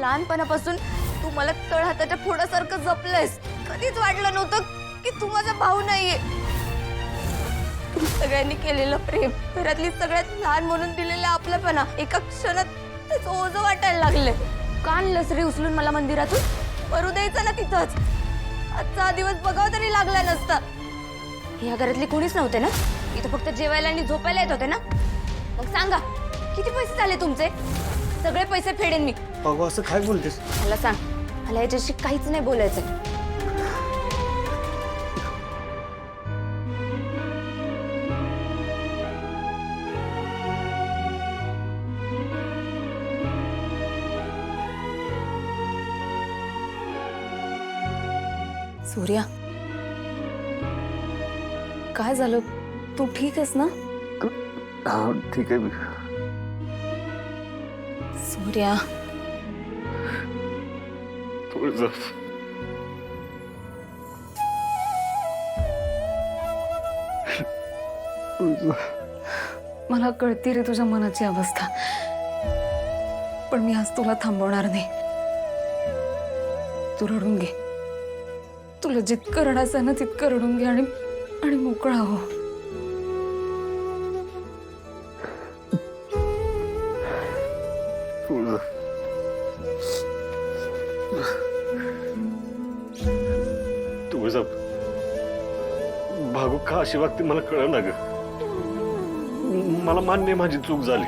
लहानपणापासून तू मला तळ हाताच्या फोडासारखं जपलंयस. कधीच वाटलं नव्हतं की तू माझा भाऊ नाहीये. तुम्ही सगळ्यांनी केलेलं प्रेम, घरातली सगळ्यात लहान म्हणून दिलेला आपलापणा एका क्षणात त्याचं ओझं वाटायला लागलंय. का आणलंस रे उचलून मला मंदिरातून? मरू द्यायचं ना तिथंच. आजचा हा दिवस बघावा तरी लागला नसता. या घरातली कोणीच नव्हते ना? इथं फक्त जेवायला आणि झोपायला येत होते ना? मग सांगा, किती पैसे झाले तुमचे? सगळे पैसे फेडेन मी. अगं असं काय बोलतेस? मला सांग, मला याच्याशी काहीच नाही बोलायचं. सूर्या, काय झालं? तू ठीक आहेस ना? हा ठीक आहे मी. सूर्या, तुळजा, मला कळती रे तुझ्या मनाची अवस्था, पण मी आज तुला थांबवणार नाही. तू रडून घे. तुला जितकं रडायचं ना तितकं रडून घे आणि मोकळा हो. तुळजा, तुळजा, भागू का अशी वागते मला कळ ना ग. मला मान्य आहे माझी चूक झाली,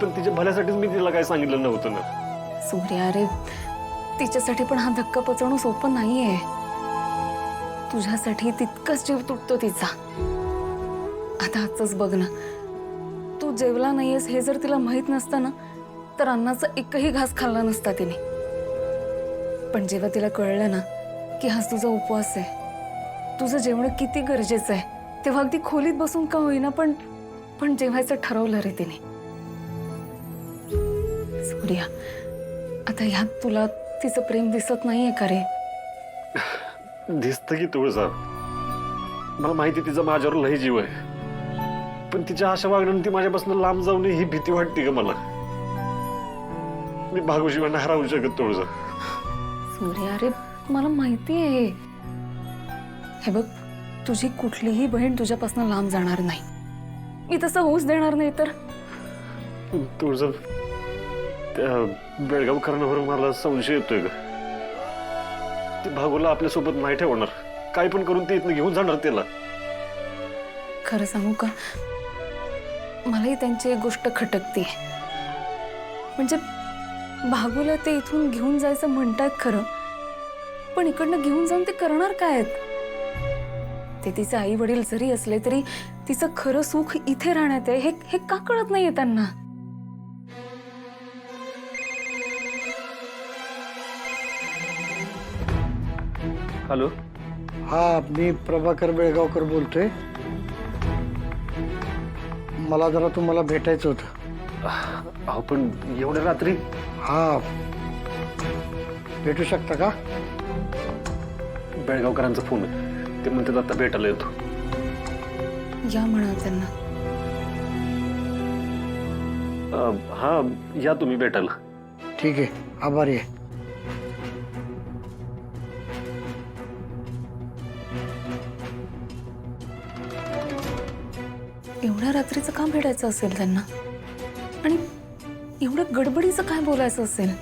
पण तिच्या भल्यासाठीच मी तिला काय सांगितलं नव्हतं ना. सूर्या, अरे तिच्यासाठी पण हा धक्का पचवणं सोपं नाहीये. तुझ्यासाठी तितकाच जीव तुटतो तिचा. आता आजच बघ ना, तू जेवला नाहीयेस हे जर तिला माहित नसतं ना, तर अन्नाचा एकही घास खाल्ला नसता तिने. पण जेव्हा तिला कळलं ना की हा तुझा उपवास आहे, तुझं जेवण किती गरजेचं आहे, तेव्हा अगदी खोलीत बसून का होईना पण जेवायचं ठरवलं रे तिने. सूर्या, आता ह्यात तुला तिचं प्रेम दिसत नाहीये का रे? दिसतं की तुळजा, मला माहिती तिचा माझ्यावर लय जीव आहे, पण तिच्या अशा वागण्याने ती माझ्यापासून लांब जाऊ नये ही भीती वाटते का मला. मी भागूशिवाय नाही राहू शकत तुळजा. सूर्या, अरे मला माहिती आहे. हे बघ, तुझी कुठलीही बहीण तुझ्यापासून लांब जाणार नाही. मी तसं होऊच देणार नाही. तर तुळजा, त्या बेळगावकरांवर मला संशय येतोय ग. ती भागूला आपल्यासोबत नाही ठेवणार, काय पण करून ते इथनं घेऊन जाणार त्याला. खरं सांगू का, मलाही त्यांची एक गोष्ट खटकते. म्हणजे भागूला ते इथून घेऊन जायचं म्हणतात खरं, पण इकडनं घेऊन जाऊन ते करणार काय आहेत? ते तिचे आई वडील जरी असले तरी तिचं खरं सुख इथे राहण्यात आहे हे का कळत नाहीये त्यांना? हॅलो, हा मी प्रभाकर बेळगावकर बोलतोय. मला जरा तुम्हाला भेटायचं होतं. अहो पण एवढ्या रात्री? हा, भेटू शकता का? बेळगावकरांचा फोन आहे, ते म्हणतात आता भेटायला येतो. या म्हणा त्यांना. हा, या तुम्ही भेटायला. ठीक आहे, आभारी आहे. एवढ्या रात्रीचं का भेटायचं असेल त्यांना? आणि एवढं गडबडीचं काय बोलायचं असेल?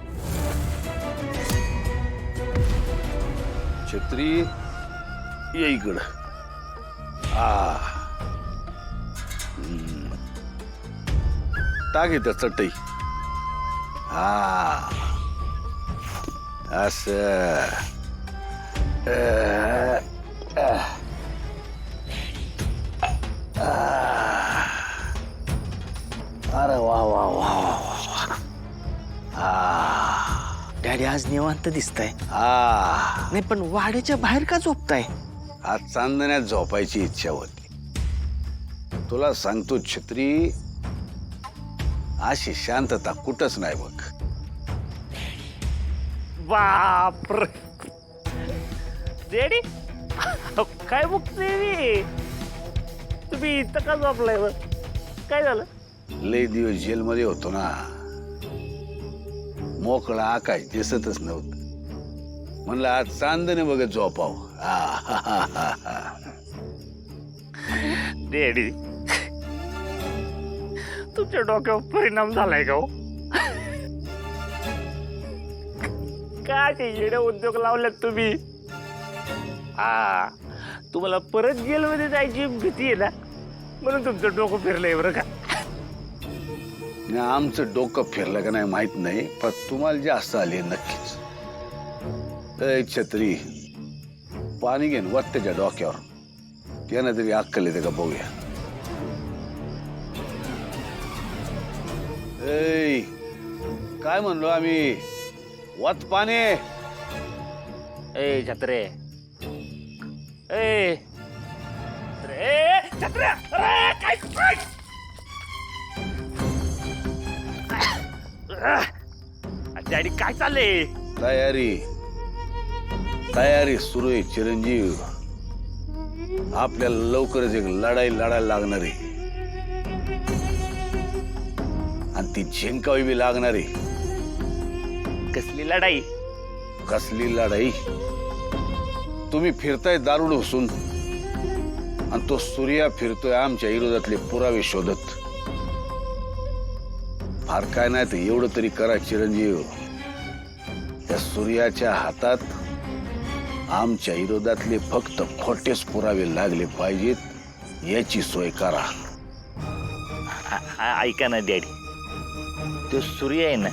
छत्री, ये इकडं. टाक इथं चटई. असं. अरे वा वा वा वा. डॅडी आज निवांत दिसताय. नाही पण वाड्याच्या बाहेर का झोपताय? आज चांदण्यात झोपायची इच्छा होती. तुला सांगतो छत्री, अशी शांतता कुठंच नाही बघ. बापरे डॅडी, काय बघतोय मी? तुम्ही इथं का झोपलाय? काय झालं? लय दिवस जेलमध्ये होतो ना, मोकळा आकाश दिसतच नव्हतं. म्हणलं आज चांदणे बघत झोपाव. डॅडी तुमच्या डोक्यावर परिणाम झालाय का हो? काय ते येडे उद्योग लावल्यात तुम्ही? हा, तुम्हाला परत जेलमध्ये जायची भीती आहे ना, म्हणून तुमचं डोकं फिरलंय बरं का. नाही, आमचं डोकं फिरलं का नाही माहित नाही, पण तुम्हाला जास्त आली नक्कीच. ए छत्री, पाणी घेऊन वत त्याच्या डोक्यावर. त्यानं तरी अक्कल येते का बघूया. ए काय म्हणलो आम्ही? वत पाणी. ए छत्रे, ए छत्रे, अरे काय डॅडी काय चाललंय? तयारी सुरू आहे चिरंजीव. आपल्याला लवकरच एक लढाई लढायला लागणार आहे आणि ती जिंकावी बी लागणार आहे. कसली लढाई? कसली लढाई? तुम्ही फिरताय दारुड हुसून आणि तो सूर्या फिरतोय आमच्या विरोधातले पुरावे शोधत. फार काय नाही तर एवढं तरी करा चिरंजीव, त्या सूर्याच्या हातात आमच्या विरोधातले फक्त खोटेच पुरावे लागले पाहिजेत, याची सोय करा. ऐका ना डॅडी, तो सूर्य आहे ना,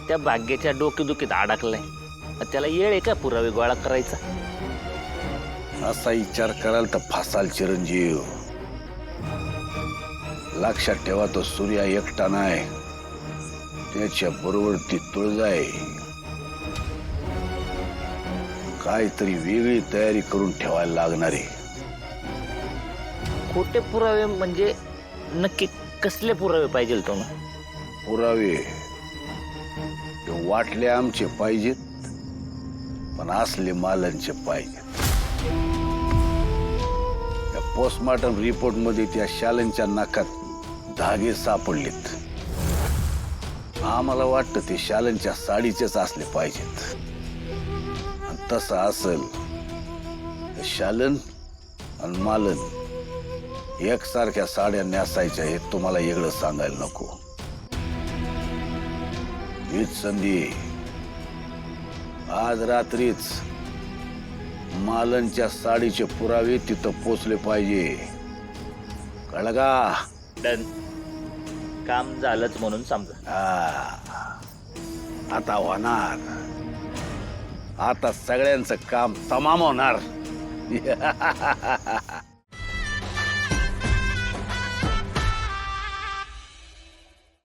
त्या भाग्याच्या डोकेदुखीत अडकलाय. त्याला येळ आहे का पुरावे गोळा करायचा? असा विचार कराल तर फासाल चिरंजीव. लक्षात ठेवा, तो सूर्या एकटा नाही, त्याच्या बरोबर ती तुळजा आहे. काहीतरी वेगळी तयारी करून ठेवायला लागणार आहे. खोटे पुरावे म्हणजे नक्की कसले पुरावे पाहिजे तुम्हाला? पुरावे ते वाटले आमचे पाहिजेत, पण असले मालांचे पाहिजेत. त्या पोस्टमॉर्टम रिपोर्ट मध्ये त्या शालनच्या नाकात धागे सापडलेत. आम्हाला वाटतं ते शालनच्या साडीचेच असले पाहिजेत. आणि तसं असेल तर शालन आणि मालन एकसारख्या साड्या नेसायच्या हे तुम्हाला वेगळं सांगायला नको. हीच संधी. आज रात्रीच मालनच्या साडीचे पुरावे तिथं पोचले पाहिजे. कळलं का? डन. काम झालंच म्हणून समजा. आता होणार. आता सगळ्यांचं काम तमाम होणार.